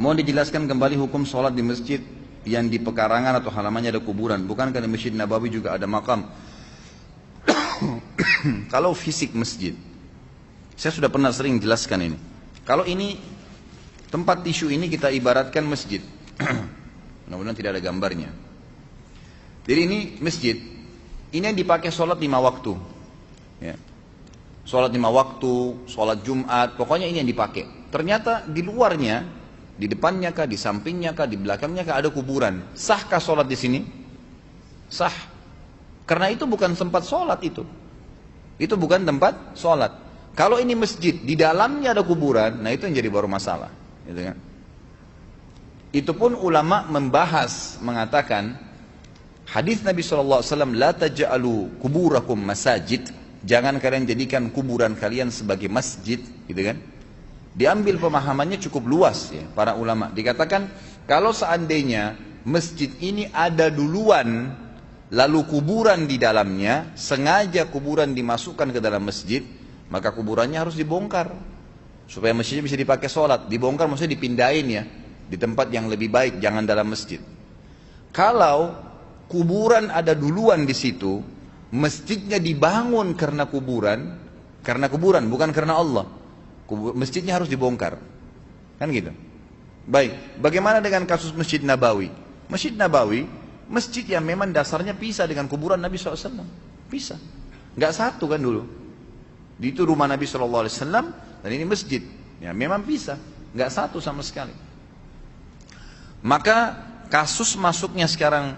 Mohon dijelaskan kembali hukum sholat di masjid yang di pekarangan atau halamannya ada kuburan. Bukankah di Masjid Nabawi juga ada makam? Kalau fisik masjid, saya sudah pernah sering jelaskan ini. Kalau ini tempat tisu ini kita ibaratkan masjid. Mudah-mudahan tidak ada gambarnya. Jadi ini masjid, ini yang dipakai sholat 5 waktu. Ya. Sholat 5 waktu, sholat Jumat, pokoknya ini yang dipakai. Ternyata di luarnya, di depannya kah, di sampingnya kah, di belakangnya kah ada kuburan. Sahkah sholat di sini? Sah. Karena itu bukan tempat sholat itu. Itu bukan tempat sholat. Kalau ini masjid, di dalamnya ada kuburan, nah itu yang jadi baru masalah. Gitu kan? Itu pun ulama membahas, mengatakan, hadis Nabi SAW, la taj'alu kuburakum masajid, jangan kalian jadikan kuburan kalian sebagai masjid, gitu kan? Diambil pemahamannya cukup luas ya, para ulama. Dikatakan kalau seandainya masjid ini ada duluan, lalu kuburan di dalamnya, sengaja kuburan dimasukkan ke dalam masjid, maka kuburannya harus dibongkar supaya masjidnya bisa dipakai sholat. Dibongkar maksudnya dipindahin ya, di tempat yang lebih baik, jangan dalam masjid. Kalau kuburan ada duluan di situ, masjidnya dibangun karena kuburan bukan karena Allah. Masjidnya harus dibongkar. Kan gitu. Baik, bagaimana dengan kasus Masjid Nabawi? Masjid Nabawi, masjid yang memang dasarnya pisah dengan kuburan Nabi SAW. Pisah. Nggak satu kan dulu. Itu rumah Nabi SAW dan ini masjid. Ya memang pisah. Nggak satu sama sekali. Maka kasus masuknya sekarang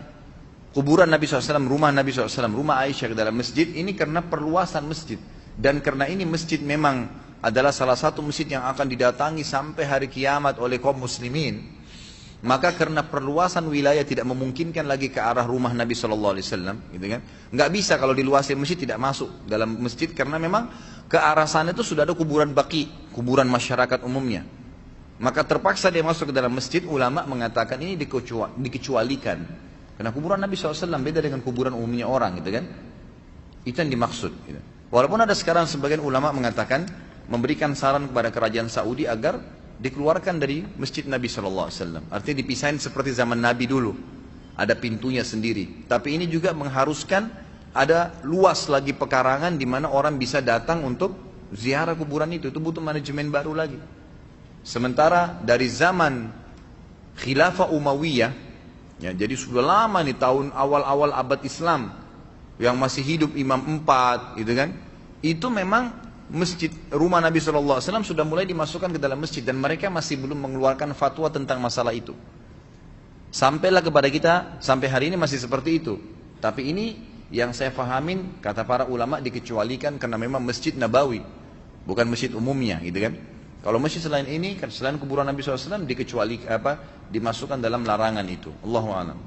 kuburan Nabi SAW, rumah Nabi SAW, rumah Aisyah ke dalam masjid, ini karena perluasan masjid. Dan karena ini masjid memang adalah salah satu masjid yang akan didatangi sampai hari kiamat oleh kaum muslimin, maka karena perluasan wilayah tidak memungkinkan lagi ke arah rumah Nabi SAW, gitu kan? Nggak bisa kalau diluasin masjid tidak masuk dalam masjid karena memang ke arah sana itu sudah ada kuburan baqi, kuburan masyarakat umumnya. Maka terpaksa dia masuk ke dalam masjid. Ulama mengatakan ini dikecualikan karena kuburan Nabi SAW beda dengan kuburan umumnya orang, gitu kan? Itu yang dimaksud. Gitu. Walaupun ada sekarang sebagian ulama mengatakan memberikan saran kepada kerajaan Saudi agar dikeluarkan dari masjid Nabi SAW. Artinya dipisahin seperti zaman Nabi dulu. Ada pintunya sendiri. Tapi ini juga mengharuskan ada luas lagi pekarangan di mana orang bisa datang untuk ziarah kuburan itu. Itu butuh manajemen baru lagi. Sementara dari zaman Khilafah Umayyah, ya, jadi sudah lama nih tahun awal-awal abad Islam yang masih hidup Imam 4, gitu kan? Itu memang masjid rumah Nabi SAW sudah mulai dimasukkan ke dalam masjid dan mereka masih belum mengeluarkan fatwa tentang masalah itu. Sampailah kepada kita sampai hari ini masih seperti itu. Tapi ini yang saya fahamin kata para ulama dikecualikan karena memang Masjid Nabawi, bukan masjid umumnya, gitu kan? Kalau masjid selain ini, selain kuburan Nabi SAW dimasukkan dalam larangan itu. Allahu a'lam.